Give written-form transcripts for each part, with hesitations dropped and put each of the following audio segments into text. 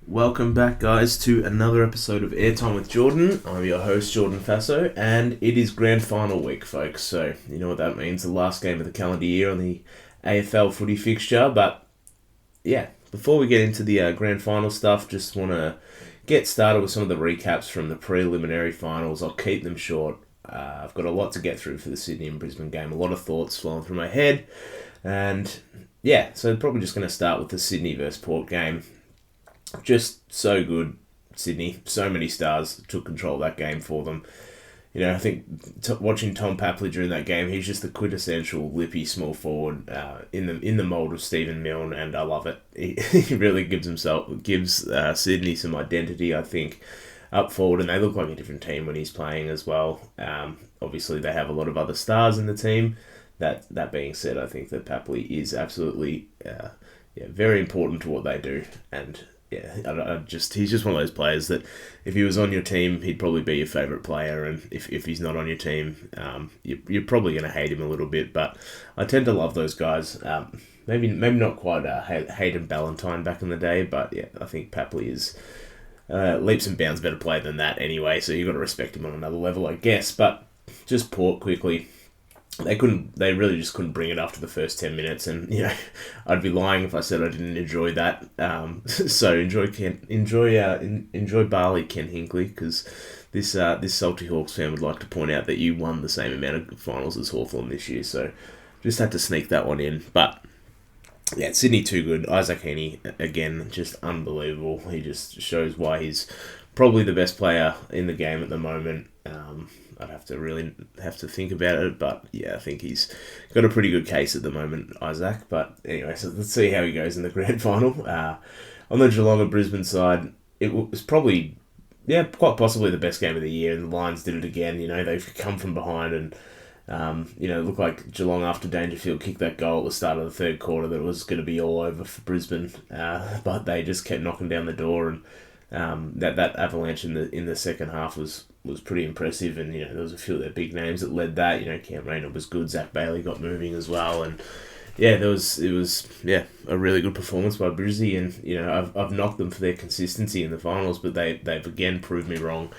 Welcome back, guys, to another episode of Airtime with Jordan. I'm your host, Jordan Faso, and it is grand final week, folks. So, you know what that means, the last game of the calendar year on the AFL footy fixture. But, yeah, before we get into the grand final stuff, just want to get started with some of the recaps from the preliminary finals. I'll keep them short. I've got a lot to get through for the Sydney and Brisbane game. A lot of thoughts flowing through my head. And, yeah, so probably just going to start with the Sydney versus Port game. Just so good, Sydney. So many stars took control of that game for them. You know, I think watching Tom Papley during that game, he's just the quintessential lippy small forward in the mould of Stephen Milne, and I love it. He really gives Sydney some identity, I think, up forward, and they look like a different team when he's playing as well. Obviously, they have a lot of other stars in the team. That being said, I think that Papley is absolutely very important to what they do, and he's just one of those players that if he was on your team, he'd probably be your favourite player, and if he's not on your team, you're probably going to hate him a little bit, but I tend to love those guys. Maybe not quite Hayden Ballantyne back in the day, but yeah, I think Papley is leaps and bounds better player than that anyway, so you've got to respect him on another level, I guess. But just Port quickly. They really just couldn't bring it after the first 10 minutes, and I'd be lying if I said I didn't enjoy that. So enjoy Barley, Ken Hinkley, because this Salty Hawks fan would like to point out that you won the same amount of finals as Hawthorn this year, so just had to sneak that one in. But yeah, Sydney too good. Isaac Heaney, again, just unbelievable. He just shows why he's probably the best player in the game at the moment. I'd have to think about it, but yeah, I think he's got a pretty good case at the moment, Isaac. But anyway, so let's see how he goes in the grand final. On the Geelong and Brisbane side, it was probably, quite possibly the best game of the year, and the Lions did it again. They've come from behind, and it looked like Geelong, after Dangerfield kicked that goal at the start of the third quarter, that it was going to be all over for Brisbane, but they just kept knocking down the door, and that avalanche in the second half was pretty impressive, and there was a few of their big names that led that. Cam Rayner was good, Zach Bailey got moving as well, and it was a really good performance by Brizzy, and I've knocked them for their consistency in the finals, but they've again proved me wrong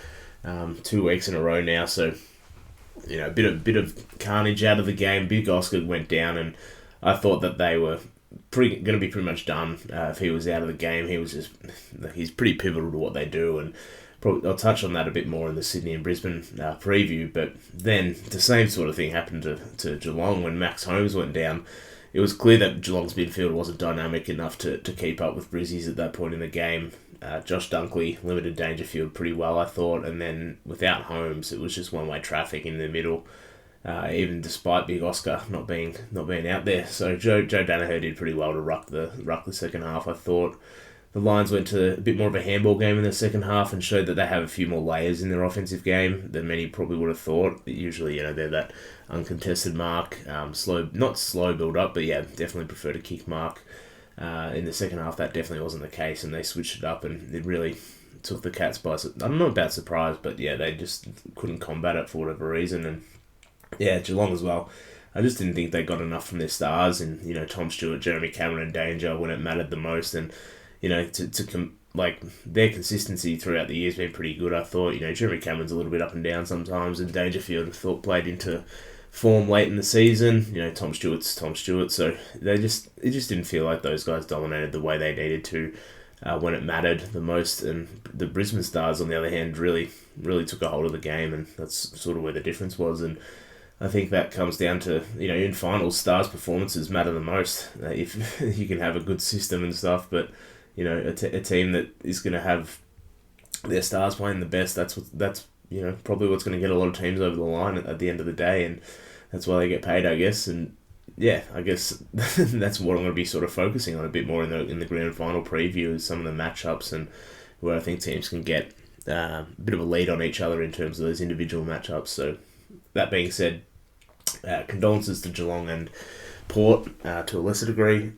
2 weeks in a row now. So a bit of carnage out of the game. Big Oscar went down, and I thought that they were going to be pretty much done if he was out of the game. He's pretty pivotal to what they do, and probably I'll touch on that a bit more in the Sydney and Brisbane preview. But then the same sort of thing happened to Geelong when Max Holmes went down. It was clear that Geelong's midfield wasn't dynamic enough to keep up with Brizzy's at that point in the game. Josh Dunkley limited Dangerfield pretty well, I thought, and then without Holmes, it was just one-way traffic in the middle. Even despite Big Oscar not being out there, so Joe Danaher did pretty well to ruck the second half. I thought the Lions went to a bit more of a handball game in the second half and showed that they have a few more layers in their offensive game than many probably would have thought. Usually, they're that uncontested mark, not slow build up, but yeah, definitely prefer to kick mark. In the second half, that definitely wasn't the case, and they switched it up, and it really took the Cats by, I don't know about surprise, but yeah, they just couldn't combat it for whatever reason. And yeah, Geelong as well. I just didn't think they got enough from their stars, and Tom Stewart, Jeremy Cameron, and Danger when it mattered the most, and their consistency throughout the year has been pretty good. I thought Jeremy Cameron's a little bit up and down sometimes, and Dangerfield I thought played into form late in the season. Tom Stewart's Tom Stewart, so it just didn't feel like those guys dominated the way they needed to when it mattered the most. And the Brisbane Stars, on the other hand, really took a hold of the game, and that's sort of where the difference was. And I think that comes down to, in finals, stars' performances matter the most. If you can have a good system and stuff, but, a team that is going to have their stars playing the best, that's probably what's going to get a lot of teams over the line at the end of the day, and that's why they get paid, I guess. And yeah, I guess that's what I'm going to be sort of focusing on a bit more in the grand final preview, is some of the matchups and where I think teams can get a bit of a lead on each other in terms of those individual matchups. So that being said, condolences to Geelong and Port to a lesser degree.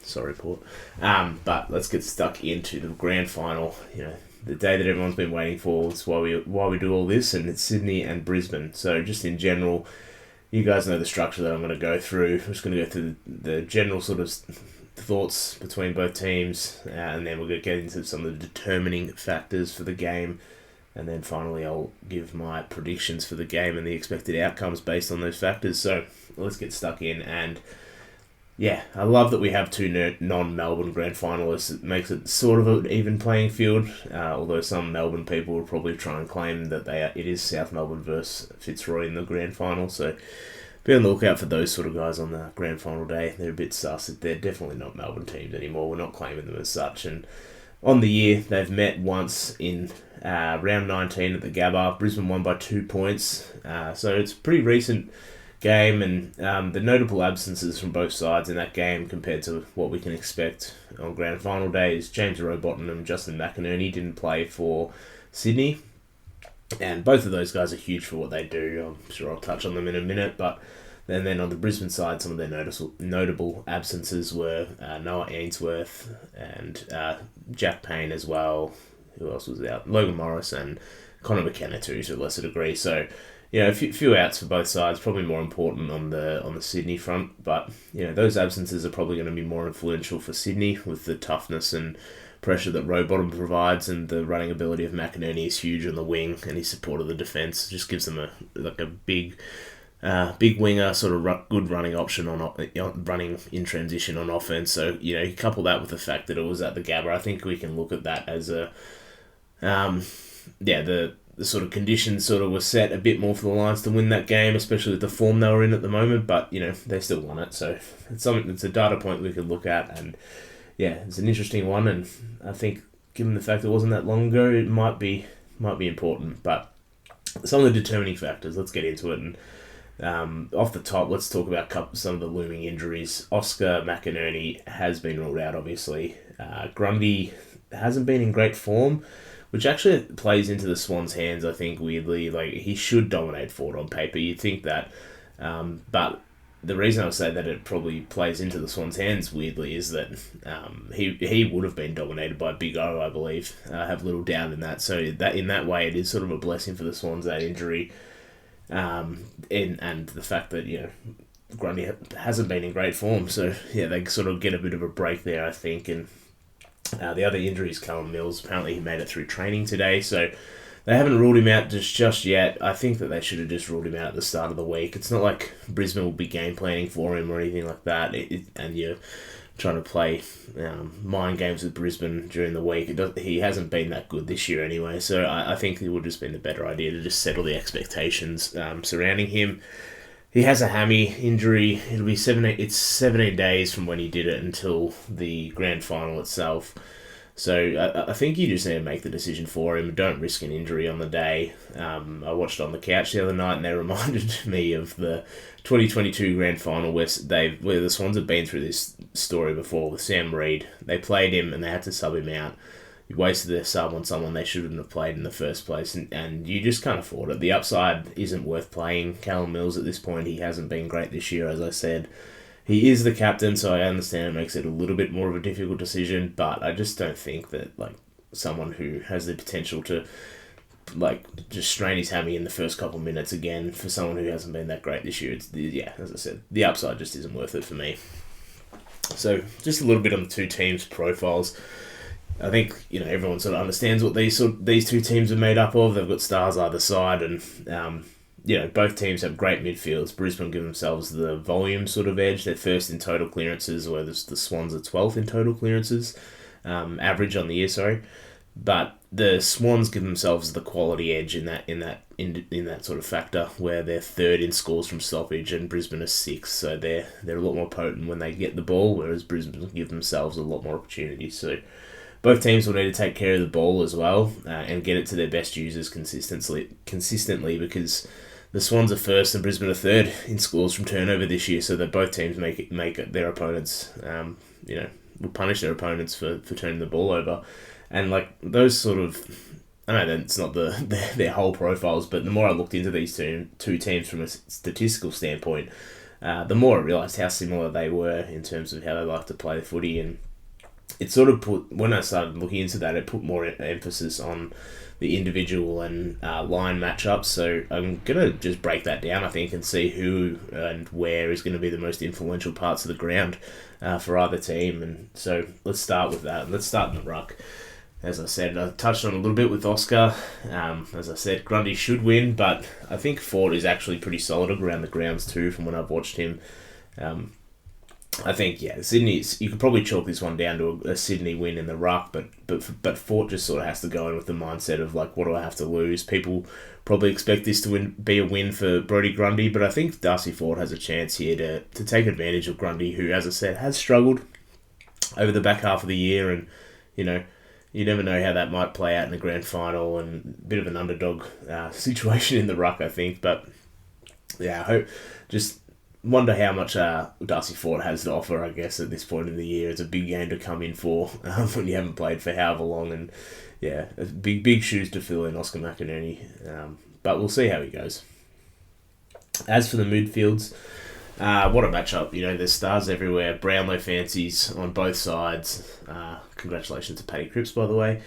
Sorry, Port. But let's get stuck into the grand final. The day that everyone's been waiting for. It's why we do all this, and it's Sydney and Brisbane. So just in general, you guys know the structure that I'm going to go through. I'm just going to go through the general sort of thoughts between both teams, and then we're going to get into some of the determining factors for the game. And then finally, I'll give my predictions for the game and the expected outcomes based on those factors. So let's get stuck in. And yeah, I love that we have two non-Melbourne grand finalists. It makes it sort of an even playing field, although some Melbourne people will probably try and claim that it is South Melbourne versus Fitzroy in the grand final. So be on the lookout for those sort of guys on the grand final day. They're a bit sus. They're definitely not Melbourne teams anymore. We're not claiming them as such. And on the year, they've met once in round 19 at the Gabba. Brisbane won by 2 points. So it's a pretty recent game, and the notable absences from both sides in that game compared to what we can expect on grand final day is James Rowbottom and Justin McInerney didn't play for Sydney. And both of those guys are huge for what they do. I'm sure I'll touch on them in a minute, but then on the Brisbane side, some of their notable absences were Noah Ainsworth and Jack Payne as well. Who else was out? Logan Morris and Connor McKenna too, to a lesser degree. So, a few outs for both sides, probably more important on the Sydney front. But, those absences are probably going to be more influential for Sydney with the toughness and pressure that Rowbottom provides, and the running ability of McInerney is huge on the wing, and his support of the defence just gives them a big winger, sort of good running option on running in transition on offense. So you couple that with the fact that it was at the Gabba, I think we can look at that as the sort of conditions sort of were set a bit more for the Lions to win that game, especially with the form they were in at the moment. But they still won it, so it's a data point we could look at, and yeah, it's an interesting one. And I think given the fact it wasn't that long ago, it might be important. But some of the determining factors, let's get into it. And off the top, let's talk about some of the looming injuries. Oscar McInerney has been ruled out, obviously. Grundy hasn't been in great form, which actually plays into the Swans' hands, I think, weirdly. Like, he should dominate forward on paper. You'd think that. But the reason I say that it probably plays into the Swans' hands, weirdly, is that he would have been dominated by Big O, I believe. I have little doubt in that. So that in that way, it is sort of a blessing for the Swans, that injury. And the fact that, Grundy hasn't been in great form. So, yeah, they sort of get a bit of a break there, I think. And the other injury is Callum Mills. Apparently he made it through training today. So they haven't ruled him out just yet. I think that they should have just ruled him out at the start of the week. It's not like Brisbane will be game planning for him or anything like that. And you're trying to play mind games with Brisbane during the week. He hasn't been that good this year anyway. So I think it would have just been the better idea to just settle the expectations surrounding him. He has a hammy injury. It'll be 17 days from when he did it until the grand final itself. So I think you just need to make the decision for him. Don't risk an injury on the day. I watched on the couch the other night, and they reminded me of the 2022 grand final where the Swans have been through this story before with Sam Reid. They played him and they had to sub him out. You wasted their sub on someone they shouldn't have played in the first place, and you just can't afford it. The upside isn't worth playing Callum Mills at this point. He hasn't been great this year, as I said. He is the captain, so I understand it makes it a little bit more of a difficult decision, but I just don't think that someone who has the potential to just strain his hammy in the first couple of minutes again for someone who hasn't been that great this year, as I said, the upside just isn't worth it for me. So just a little bit on the two teams' profiles. I think everyone sort of understands what these two teams are made up of. They've got stars either side, and both teams have great midfields. Brisbane give themselves the volume sort of edge. They're first in total clearances, whereas the Swans are 12th in total clearances, average on the year. Sorry, but the Swans give themselves the quality edge in that sort of factor, where they're third in scores from stoppage, and Brisbane are sixth. So they're a lot more potent when they get the ball, whereas Brisbane give themselves a lot more opportunities. So both teams will need to take care of the ball as well and get it to their best users consistently, because the Swans are first and Brisbane are third in scores from turnover this year. So that both teams make their opponents, will punish their opponents for turning the ball over. And those sort of, I know that it's not their whole profiles, but the more I looked into these two teams from a statistical standpoint, the more I realised how similar they were in terms of how they like to play the footy. And it sort of when I started looking into that, it put more emphasis on the individual and line matchups. So I'm gonna just break that down, I think, and see who and where is going to be the most influential parts of the ground for either team. And so let's start with that. Let's start in the ruck. As I said, I touched on a little bit with Oscar. As I said, Grundy should win, but I think Ford is actually pretty solid around the grounds too from when I've watched him. I think, Sydney, you could probably chalk this one down to a Sydney win in the ruck, but Fort just sort of has to go in with the mindset of, like, what do I have to lose? People probably expect this to be a win for Brodie Grundy, but I think Darcy Fort has a chance here to take advantage of Grundy, who, as I said, has struggled over the back half of the year, and, you never know how that might play out in the grand final, and a bit of an underdog situation in the ruck, I think, but, I hope, just wonder how much Darcy Fort has to offer, I guess, at this point in the year. It's a big game to come in for when you haven't played for however long, and big shoes to fill in, Oscar McInerney. But we'll see how he goes. As for the midfields, what a matchup. There's stars everywhere. Brownlow fancies on both sides. Congratulations to Paddy Cripps, by the way.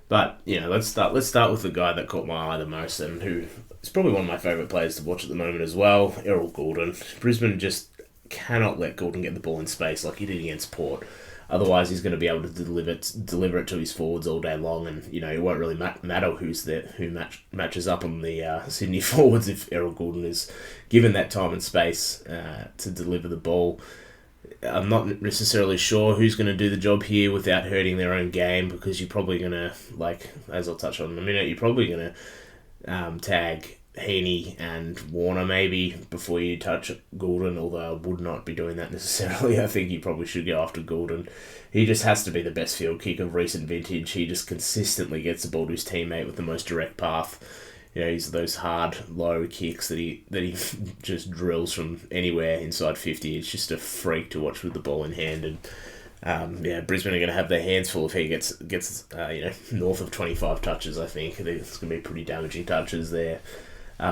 But, let's start with the guy that caught my eye the most, and who is probably one of my favourite players to watch at the moment as well, Errol Goulden. Brisbane just cannot let Goulden get the ball in space like he did against Port. Otherwise, he's going to be able to deliver it to his forwards all day long, and it won't really matter who matches up on the Sydney forwards if Errol Goulden is given that time and space to deliver the ball. I'm not necessarily sure who's going to do the job here without hurting their own game, because you're probably going to, as I'll touch on in a minute, you're probably going to tag Heaney and Warner maybe before you touch Goulden, although I would not be doing that necessarily. I think you probably should go after Goulden. He just has to be the best field kick of recent vintage. He just consistently gets the ball to his teammate with the most direct path. He's those hard, low kicks that he just drills from anywhere inside 50. It's just a freak to watch with the ball in hand. And Brisbane are going to have their hands full if he gets north of 25 touches. I think it's going to be pretty damaging touches there.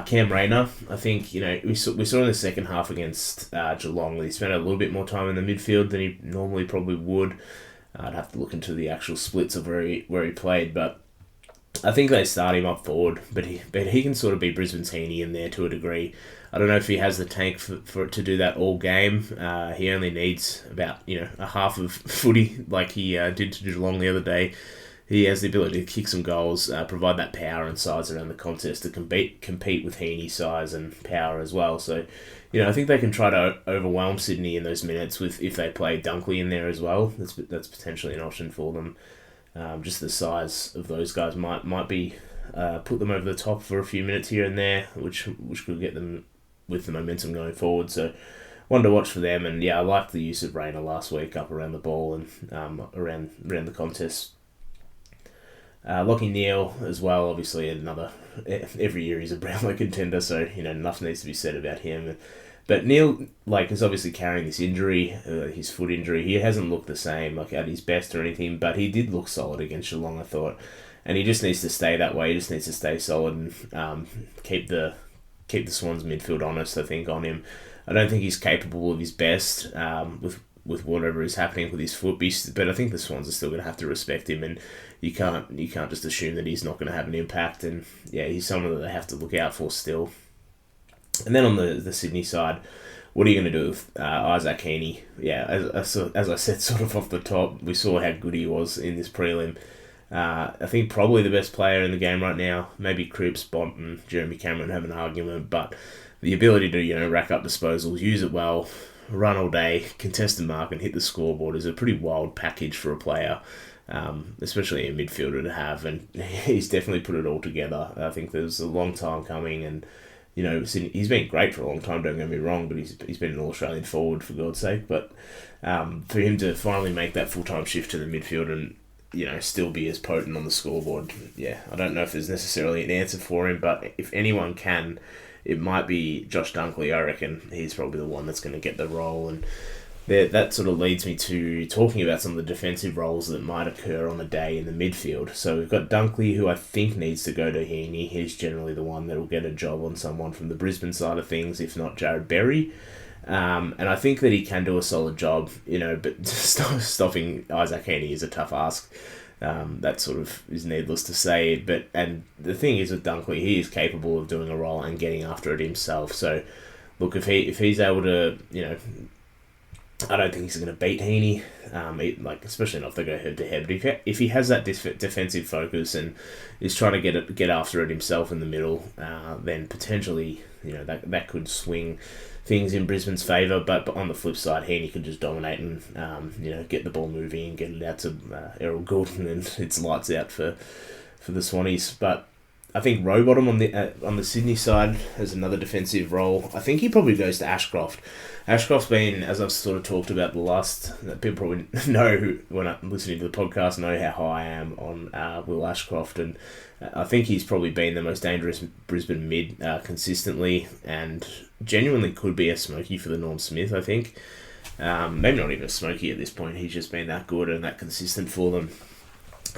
Cam Rayner, I think we saw in the second half against Geelong that he spent a little bit more time in the midfield than he normally probably would. I'd have to look into the actual splits of where he played, but I think they start him up forward, but he can sort of be Brisbane's Heaney in there to a degree. I don't know if he has the tank for it to do that all game. He only needs about a half of footy like he did to Geelong the other day. He has the ability to kick some goals, provide that power and size around the contest to compete with Heaney's size and power as well. So, I think they can try to overwhelm Sydney in those minutes if they play Dunkley in there as well. That's potentially an option for them. Just the size of those guys might be put them over the top for a few minutes here and there, which could get them with the momentum going forward. So one to watch for them. And I liked the use of Rayner last week up around the ball and around the contest. Lockie Neale as well, obviously every year he's a Brownlow contender, so nothing needs to be said about him. But Neale, is obviously carrying this injury, his foot injury. He hasn't looked the same, at his best or anything, but he did look solid against Geelong, I thought. And he just needs to stay that way. He just needs to stay solid and keep the Swans midfield honest, I think, on him. I don't think he's capable of his best with whatever is happening with his foot, but I think the Swans are still going to have to respect him, and you can't just assume that he's not going to have an impact. And he's someone that they have to look out for still. And then on the Sydney side, what are you going to do with Isaac Heaney? As I said, sort of off the top, we saw how good he was in this prelim. I think probably the best player in the game right now. Maybe Cripps, Bont and Jeremy Cameron have an argument, but the ability to rack up disposals, use it well, run all day, contest and mark and hit the scoreboard is a pretty wild package for a player, especially a midfielder to have, and he's definitely put it all together. I think there's a long time coming, and he's been great for a long time, don't get me wrong, but he's been an All-Australian forward, for God's sake. But for him to finally make that full-time shift to the midfield and, still be as potent on the scoreboard, I don't know if there's necessarily an answer for him, but if anyone can, it might be Josh Dunkley. I reckon he's probably the one that's going to get the role, and that sort of leads me to talking about some of the defensive roles that might occur on a day in the midfield. So we've got Dunkley, who I think needs to go to Heaney. He's generally the one that will get a job on someone from the Brisbane side of things, if not Jared Berry. And I think that he can do a solid job, but stopping Isaac Heaney is a tough ask. That sort of is needless to say. And the thing is with Dunkley, he is capable of doing a role and getting after it himself. So, look, if he's able to, I don't think he's going to beat Heaney, especially not if they go head to head. But if he has that defensive focus and is trying to get after it himself in the middle, then potentially that could swing things in Brisbane's favour. But on the flip side, Heaney could just dominate and get the ball moving and get it out to Errol Goulden, and it's lights out for the Swannies. But I think Rowbottom on the Sydney side has another defensive role. I think he probably goes to Ashcroft. Ashcroft's been, as I've sort of talked about people probably know when I'm listening to the podcast, know how high I am on Will Ashcroft, and I think he's probably been the most dangerous Brisbane mid consistently, and genuinely could be a smoky for the Norm Smith, I think. Maybe not even a smoky at this point, he's just been that good and that consistent for them.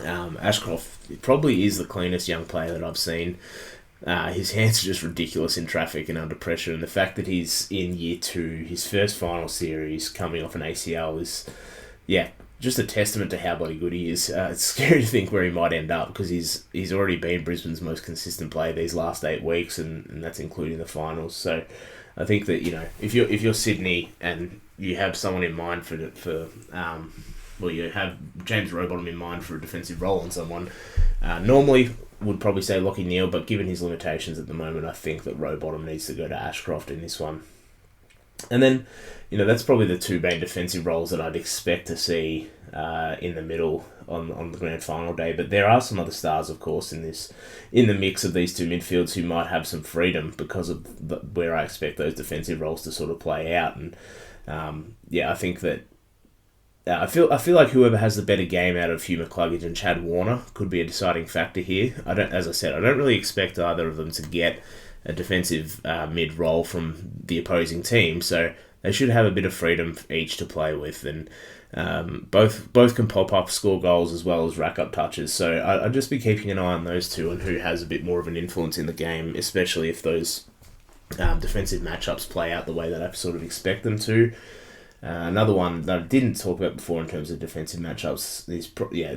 Ashcroft probably is the cleanest young player that I've seen. His hands are just ridiculous in traffic and under pressure, and the fact that he's in year 2, his first final series, coming off an ACL is, just a testament to how bloody good he is. It's scary to think where he might end up, because he's already been Brisbane's most consistent player these last 8 weeks, and that's including the finals. So I think that if you're Sydney and you have someone in mind you have James Rowbottom in mind for a defensive role on someone, normally would probably say Lachie Neale, but given his limitations at the moment, I think that Rowbottom needs to go to Ashcroft in this one. And then, that's probably the 2 main defensive roles that I'd expect to see in the middle on the grand final day. But there are some other stars, of course, in the mix of these 2 midfields who might have some freedom because of where I expect those defensive roles to sort of play out. And I think that I feel like whoever has the better game out of Hugh McCluggage and Chad Warner could be a deciding factor here. As I said, I don't really expect either of them to get a defensive mid role from the opposing team, so they should have a bit of freedom each to play with, and both can pop up, score goals as well as rack up touches. So I'd just be keeping an eye on those 2 and who has a bit more of an influence in the game, especially if those defensive matchups play out the way that I sort of expect them to. Another one that I didn't talk about before in terms of defensive matchups is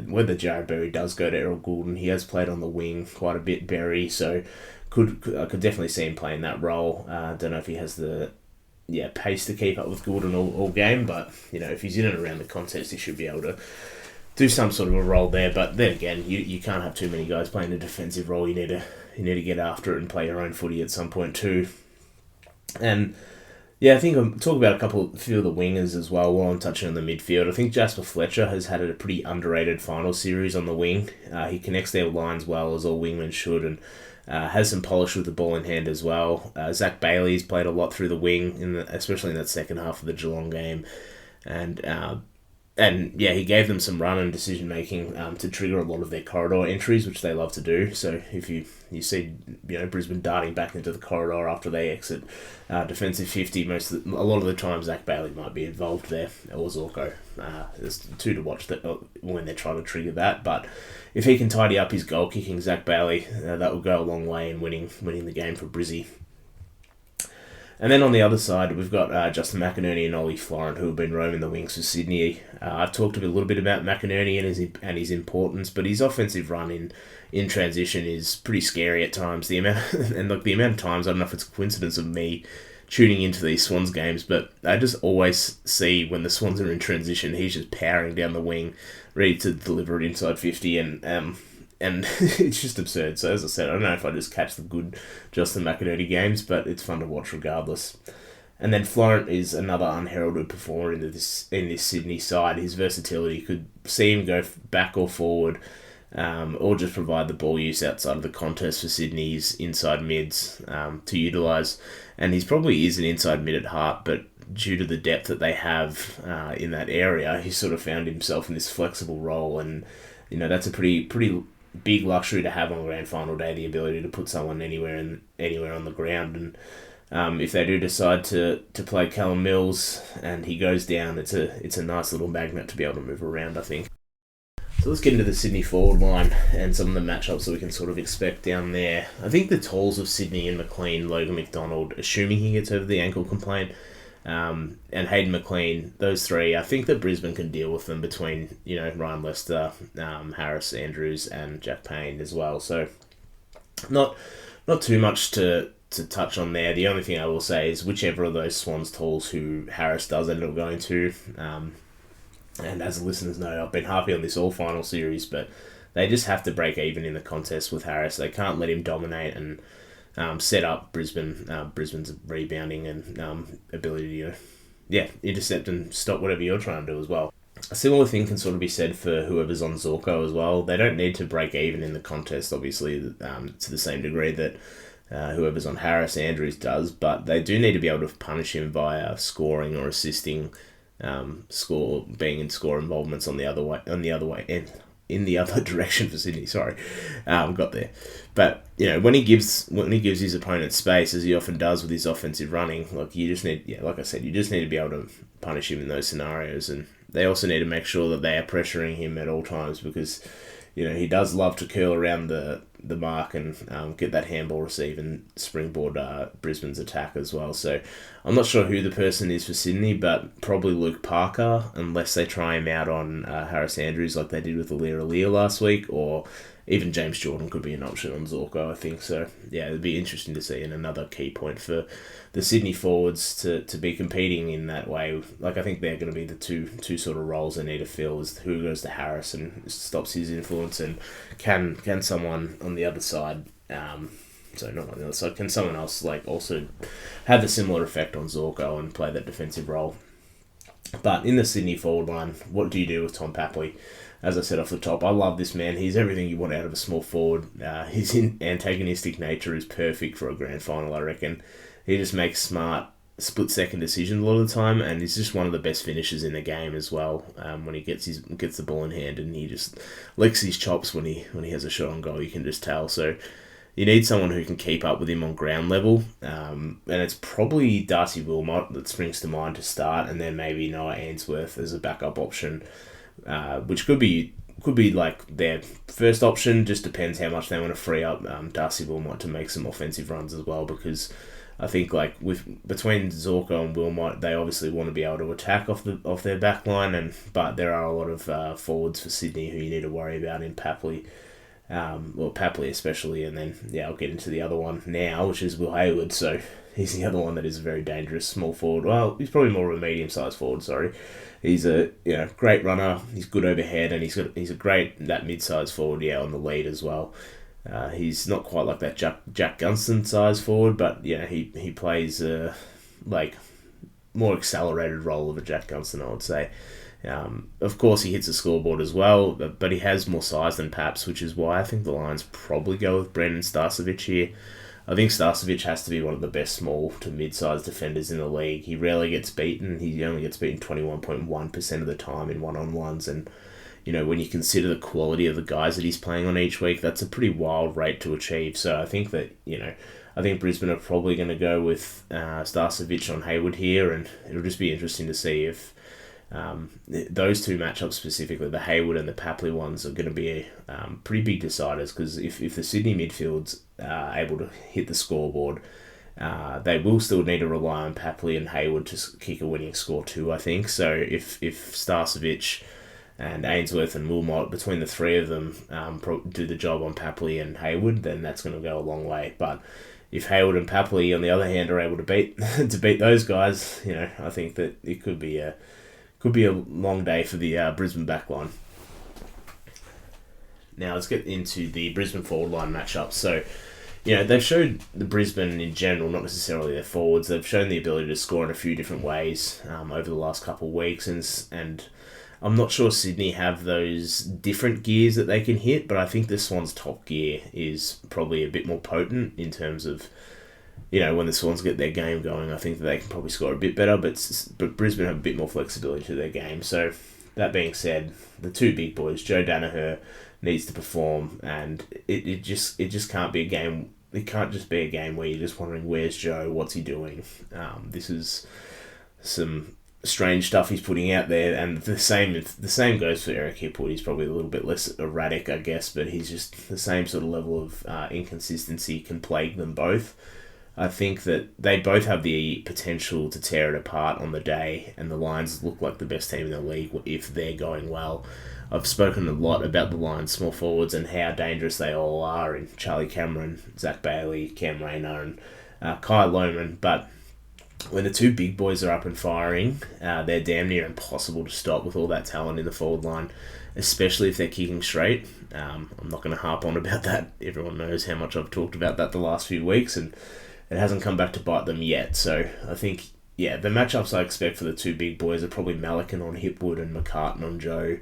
whether Jared Berry does go to Errol Goulden. He has played on the wing quite a bit, Berry, so I could definitely see him playing that role. Don't know if he has the pace to keep up with Goulden all game, but if he's in and around the contest, he should be able to do some sort of a role there. But then again, you can't have too many guys playing a defensive role. You need to get after it and play your own footy at some point too. And I think I'll talk about a few of the wingers as well while I'm touching on the midfield. I think Jasper Fletcher has had a pretty underrated final series on the wing. He connects their lines well, as all wingmen should, and has some polish with the ball in hand as well. Zach Bailey's played a lot through the wing, especially in that second half of the Geelong game. And he gave them some run and decision making to trigger a lot of their corridor entries, which they love to do. So if you see Brisbane darting back into the corridor after they exit defensive 50, a lot of the time Zach Bailey might be involved there, or Zorko. There's 2 to watch when they're trying to trigger that. But if he can tidy up his goal kicking, Zach Bailey, that will go a long way in winning the game for Brizzy. And then on the other side, we've got Justin McInerney and Ollie Florent, who have been roaming the wings for Sydney. I've talked a little bit about McInerney and his importance, but his offensive run in transition is pretty scary at times. The amount of times, I don't know if it's a coincidence of me tuning into these Swans games, but I just always see when the Swans are in transition, he's just powering down the wing, ready to deliver it inside 50, and it's just absurd. So as I said, I don't know if I just catch the good Justin McInerney games, but it's fun to watch regardless. And then Florent is another unheralded performer in this Sydney side. His versatility could see him go back or forward, or just provide the ball use outside of the contest for Sydney's inside mids to utilise. And he probably is an inside mid at heart, but due to the depth that they have in that area, he's sort of found himself in this flexible role, and that's a pretty big luxury to have on grand final day, the ability to put someone anywhere on the ground. And if they do decide to play Callum Mills and he goes down, it's a nice little magnet to be able to move around, I think. So let's get into the Sydney forward line and some of the matchups that we can sort of expect down there. I think the talls of Sydney and McLean, Logan McDonald, assuming he gets over the ankle complaint, and Hayden McLean, those three, I think that Brisbane can deal with them between, Ryan Lester, Harris Andrews, and Jack Payne as well. So not too much to touch on there. The only thing I will say is whichever of those Swans tools who Harris does end up going to, and as the listeners know, I've been harping on this all final series, but they just have to break even in the contest with Harris. They can't let him dominate and set up Brisbane's rebounding and ability to, intercept and stop whatever you're trying to do as well. A similar thing can sort of be said for whoever's on Zorko as well. They don't need to break even in the contest, obviously, to the same degree that whoever's on Harris Andrews does, but they do need to be able to punish him via scoring or assisting, being in score involvements in the other direction for Sydney. Sorry, got there. But when he gives his opponent space, as he often does with his offensive running, you just need to be able to punish him in those scenarios, and they also need to make sure that they are pressuring him at all times because he does love to curl around the mark and get that handball receive and springboard Brisbane's attack as well. So I'm not sure who the person is for Sydney, but probably Luke Parker, unless they try him out on Harris Andrews like they did with Alir last week, or even James Jordan could be an option on Zorko, I think. So yeah, it'd be interesting to see, and another key point for the Sydney forwards to be competing in that way. I think they're going to be the two sort of roles they need to fill, is who goes to Harris and stops his influence, and can someone on the other side, not on the other side, can someone else also have a similar effect on Zorko and play that defensive role. But in the Sydney forward line, what do you do with Tom Papley? As I said off the top, I love this man. He's everything you want out of a small forward. His antagonistic nature is perfect for a grand final, I reckon. He just makes smart split-second decisions a lot of the time, and he's just one of the best finishers in the game as well. When he gets the ball in hand, and he just licks his chops when he has a shot on goal, you can just tell. So you need someone who can keep up with him on ground level, and it's probably Darcy Wilmot that springs to mind to start, and then maybe Noah Ainsworth as a backup option, which could be like their first option. Just depends how much they want to free up Darcy Wilmot to make some offensive runs as well, because I think between Zorko and Wilmot, they obviously want to be able to attack off their back line, but there are a lot of forwards for Sydney who you need to worry about in Papley. Papley especially, and then I'll get into the other one now, which is Will Hayward. So he's the other one that is a very dangerous small forward. Well, he's probably more of a medium-sized forward. Sorry, he's a great runner. He's good overhead, and he's a great that mid-sized forward. On the lead as well. He's not quite like that Jack Gunston size forward, but he plays more accelerated role of a Jack Gunston, I would say. Of course, he hits the scoreboard as well, but he has more size than Paps, which is why I think the Lions probably go with Brendan Starcevic here. I think Starcevic has to be one of the best small to mid-sized defenders in the league. He rarely gets beaten. He only gets beaten 21.1% of the time in one-on-ones, and when you consider the quality of the guys that he's playing on each week, that's a pretty wild rate to achieve. So I think that, I think Brisbane are probably going to go with Starcevic on Hayward here, and it'll just be interesting to see if those two matchups specifically, the Hayward and the Papley ones, are going to be pretty big deciders, because if the Sydney midfield's able to hit the scoreboard, they will still need to rely on Papley and Hayward to kick a winning score too, I think. So if Starcevic and Ainsworth and Wilmot, between the three of them, do the job on Papley and Hayward, then that's going to go a long way. But if Hayward and Papley, on the other hand, are able to beat those guys, I think that it could be a long day for the Brisbane backline. Now let's get into the Brisbane forward line matchup. So, they've showed the Brisbane in general, not necessarily their forwards, they've shown the ability to score in a few different ways over the last couple of weeks, and I'm not sure Sydney have those different gears that they can hit, but I think the Swans' top gear is probably a bit more potent in terms of, when the Swans get their game going. I think that they can probably score a bit better, but Brisbane have a bit more flexibility to their game. So that being said, the two big boys, Joe Danaher needs to perform, and it just can't be a game. It can't just be a game where you're just wondering, where's Joe? What's he doing? This is some strange stuff he's putting out there, and the same goes for Eric Hipwood. He's probably a little bit less erratic, I guess, but he's just the same sort of level of inconsistency can plague them both. I think that they both have the potential to tear it apart on the day, and the Lions look like the best team in the league if they're going well. I've spoken a lot about the Lions small forwards and how dangerous they all are in Charlie Cameron, Zach Bailey, Cam Rayner, and Kai Lohman, but when the two big boys are up and firing, they're damn near impossible to stop with all that talent in the forward line, especially if they're kicking straight. I'm not going to harp on about that. Everyone knows how much I've talked about that the last few weeks, and it hasn't come back to bite them yet. So I think, the matchups I expect for the two big boys are probably Malikan on Hipwood and McCartan on Joe,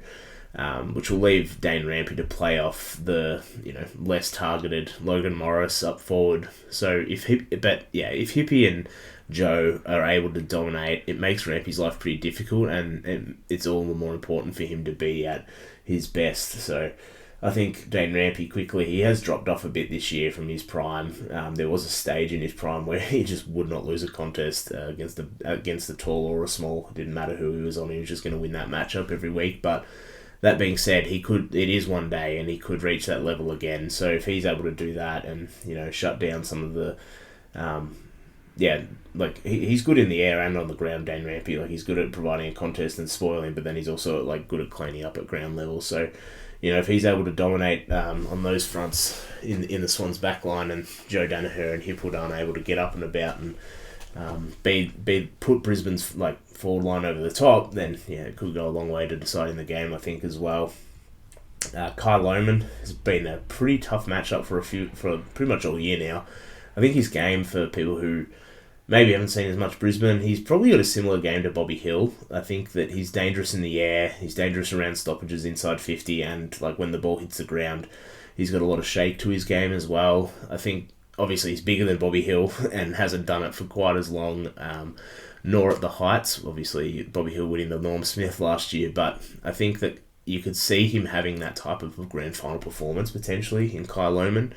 which will leave Dane Rampy to play off the less targeted Logan Morris up forward. So if Hippie and Joe are able to dominate, it makes Rampy's life pretty difficult, and it's all the more important for him to be at his best. So I think Dane Rampy he has dropped off a bit this year from his prime. There was a stage in his prime where he just would not lose a contest against the tall or a small. It didn't matter who he was on; he was just going to win that matchup every week. But that being said, it is one day, and he could reach that level again. So if he's able to do that and shut down some of the he's good in the air and on the ground, Dane Rampy. Like, he's good at providing a contest and spoiling, but then he's also good at cleaning up at ground level. So, if he's able to dominate on those fronts in the Swans back line, and Joe Danaher and Hipwood aren't able to get up and about and put Brisbane's forward line over the top, then it could go a long way to deciding the game, I think, as well. Kai Lohman has been a pretty tough matchup for pretty much all year now. I think his game, for people who maybe haven't seen as much Brisbane, he's probably got a similar game to Bobby Hill. I think that he's dangerous in the air, he's dangerous around stoppages inside 50, and when the ball hits the ground, he's got a lot of shake to his game as well. I think, obviously, he's bigger than Bobby Hill and hasn't done it for quite as long, nor at the heights. Obviously, Bobby Hill winning the Norm Smith last year, but I think that you could see him having that type of grand final performance, potentially, in Kai Lohman.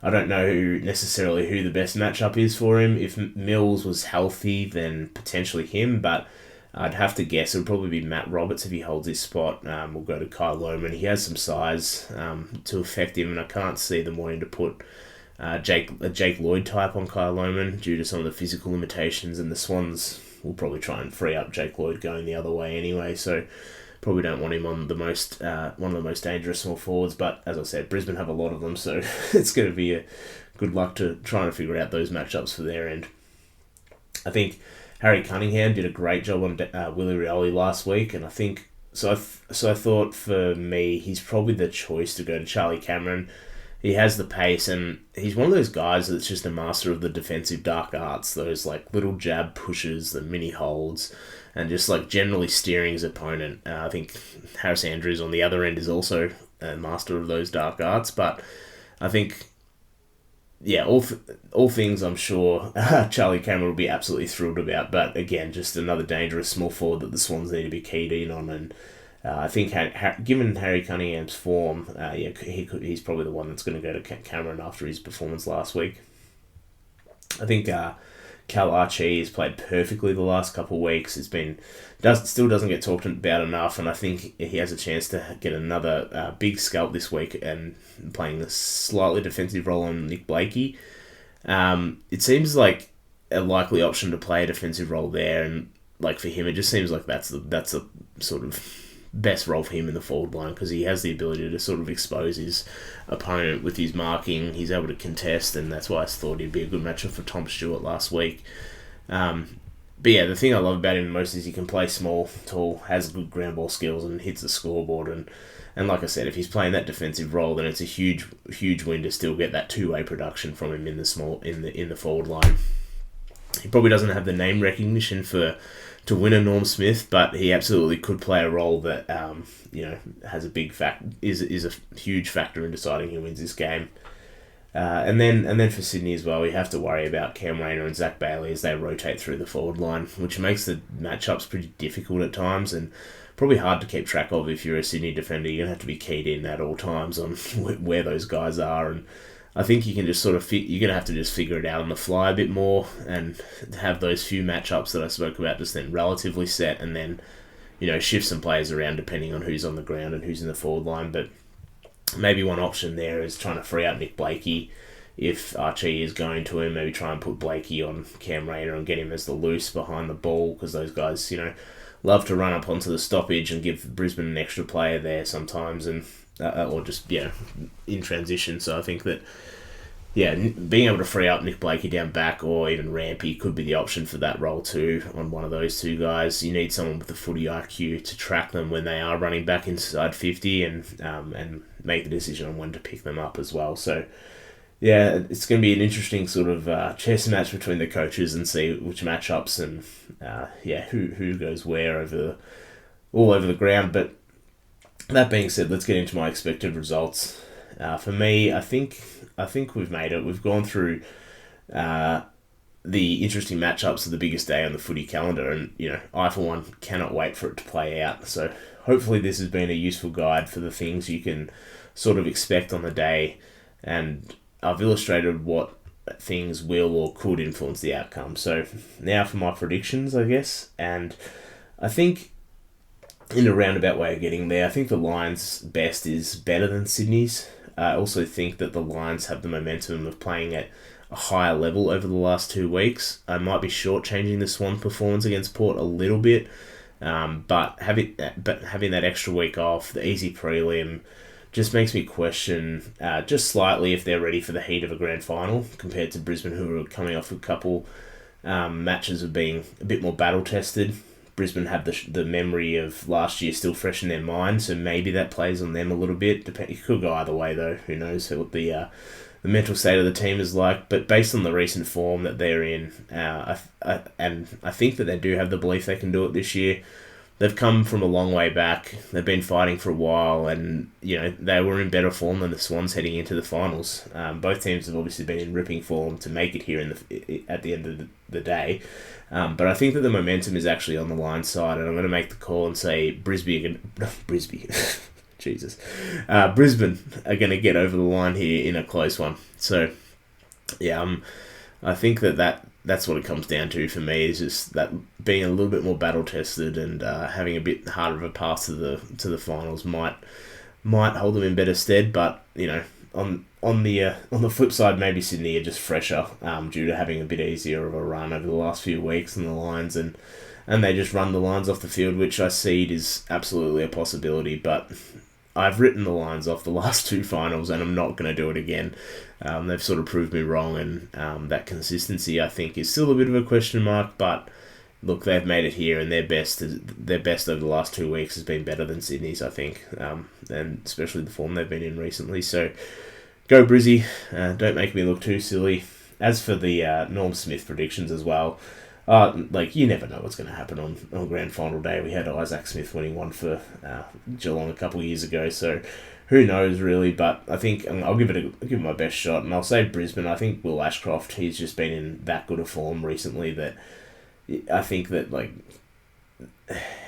I don't know necessarily who the best matchup is for him. If Mills was healthy, then potentially him, but I'd have to guess it would probably be Matt Roberts if he holds his spot. We'll go to Kai Lohman. He has some size to affect him, and I can't see them wanting to put a Jake Lloyd type on Kai Lohman due to some of the physical limitations, and the Swans will probably try and free up Jake Lloyd going the other way anyway, so probably don't want him on the most one of the most dangerous small forwards. But as I said, Brisbane have a lot of them, so it's going to be a good luck to trying to figure out those matchups for their end. I think Harry Cunningham did a great job on Willie Rioli last week, and I think I thought, for me, he's probably the choice to go to Charlie Cameron. He has the pace, and he's one of those guys that's just a master of the defensive dark arts, those little jab pushes, the mini holds, and just generally steering his opponent. I think Harris Andrews on the other end is also a master of those dark arts, but I think, all things I'm sure Charlie Cameron will be absolutely thrilled about, but again, just another dangerous small forward that the Swans need to be keyed in on, and I think given Harry Cunningham's form, he's probably the one that's going to go to Cameron after his performance last week. I think Cal Archie has played perfectly the last couple of weeks. Still doesn't get talked about enough, and I think he has a chance to get another big scalp this week and playing a slightly defensive role on Nick Blakey. It seems like a likely option to play a defensive role there, and for him, it just seems like that's the sort of best role for him in the forward line, because he has the ability to sort of expose his opponent with his marking. He's able to contest, and that's why I thought he'd be a good matchup for Tom Stewart last week. The thing I love about him most is he can play small, tall, has good ground ball skills, and hits the scoreboard. And like I said, if he's playing that defensive role, then it's a huge win to still get that two-way production from him in the forward line. He probably doesn't have the name recognition to win a Norm Smith, but he absolutely could play a role that has a big is a huge factor in deciding who wins this game. And then for Sydney as well, we have to worry about Cam Rayner and Zach Bailey as they rotate through the forward line, which makes the matchups pretty difficult at times and probably hard to keep track of if you're a Sydney defender. You're going to have to be keyed in at all times on where those guys are, and I think you can just you're going to have to just figure it out on the fly a bit more and have those few matchups that I spoke about just then relatively set, and then, shift some players around depending on who's on the ground and who's in the forward line. But maybe one option there is trying to free up Nick Blakey. if Archie is going to him, maybe try and put Blakey on Cam Rayner and get him as the loose behind the ball, because those guys, love to run up onto the stoppage and give Brisbane an extra player there sometimes, and or just, in transition. So I think that, being able to free up Nick Blakey down back, or even Rampy, could be the option for that role too on one of those two guys. You need someone with the footy IQ to track them when they are running back inside 50 and make the decision on when to pick them up as well. So, it's going to be an interesting sort of chess match between the coaches and see which matchups and who goes where all over the ground. But that being said, let's get into my expected results. For me, I think we've made it. We've gone through the interesting matchups of the biggest day on the footy calendar, and I for one cannot wait for it to play out. So hopefully this has been a useful guide for the things you can sort of expect on the day, and I've illustrated what things will or could influence the outcome. So now for my predictions, I guess. And I think in a roundabout way of getting there, I think the Lions' best is better than Sydney's. I also think that the Lions have the momentum of playing at a higher level over the last 2 weeks. I might be shortchanging the Swan performance against Port a little bit, but having that extra week off, the easy prelim, just makes me question just slightly if they're ready for the heat of a grand final compared to Brisbane, who are coming off a couple matches of being a bit more battle-tested. Brisbane have the memory of last year still fresh in their mind, so maybe that plays on them a little bit. It could go either way, though. Who knows what the mental state of the team is like. But based on the recent form that they're in, and I think that they do have the belief they can do it this year. They've come from a long way back. They've been fighting for a while, and they were in better form than the Swans heading into the finals. Both teams have obviously been in ripping form to make it here at the end of the day. But I think that the momentum is actually on the Lions side, and I'm going to make the call and say Brisbane are going to get over the line here in a close one. So, I think that's what it comes down to for me, is just that being a little bit more battle tested and having a bit harder of a path to the finals might hold them in better stead. But on the flip side, maybe Sydney are just fresher due to having a bit easier of a run over the last few weeks than the Lions, and they just run the Lions off the field, which I see is absolutely a possibility. But I've written the Lions off the last 2 finals, and I'm not going to do it again. They've sort of proved me wrong, and that consistency, I think, is still a bit of a question mark. But look, they've made it here, and their best over the last 2 weeks has been better than Sydney's, I think, and especially the form they've been in recently. So go Brizzy, don't make me look too silly. As for the Norm Smith predictions as well, you never know what's going to happen on grand final day. We had Isaac Smith winning one for Geelong a couple of years ago, so who knows really. But I think I'll give it my best shot, and I'll say Brisbane. I think Will Ashcroft, he's just been in that good a form recently that I think that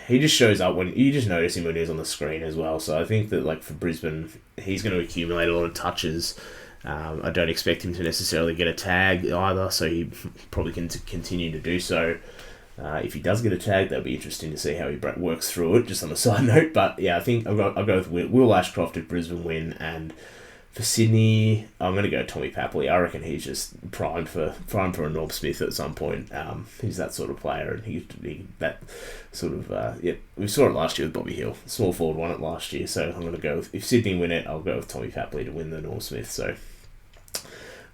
he just shows up when you just notice him when he's on the screen as well. So I think that for Brisbane, he's going to accumulate a lot of touches. I don't expect him to necessarily get a tag either, so he probably can continue to do so. If he does get a tag, that'll be interesting to see how he works through it, just on a side note. But I think I'll go with Will Ashcroft if Brisbane win, and for Sydney, I'm going to go Tommy Papley. I reckon he's just primed for a Norm Smith at some point. He's that sort of player, and he that sort of we saw it last year with Bobby Hill. Small forward won it last year, so I'm going to go with, if Sydney win it, I'll go with Tommy Papley to win the Norm Smith. So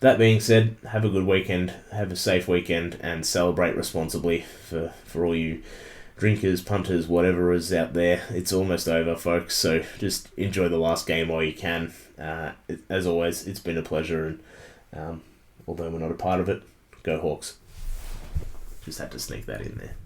that being said, have a good weekend, have a safe weekend, and celebrate responsibly for all you drinkers, punters, whatever is out there. It's almost over, folks, so just enjoy the last game while you can. As always, it's been a pleasure, and although we're not a part of it, go Hawks. Just had to sneak that in there.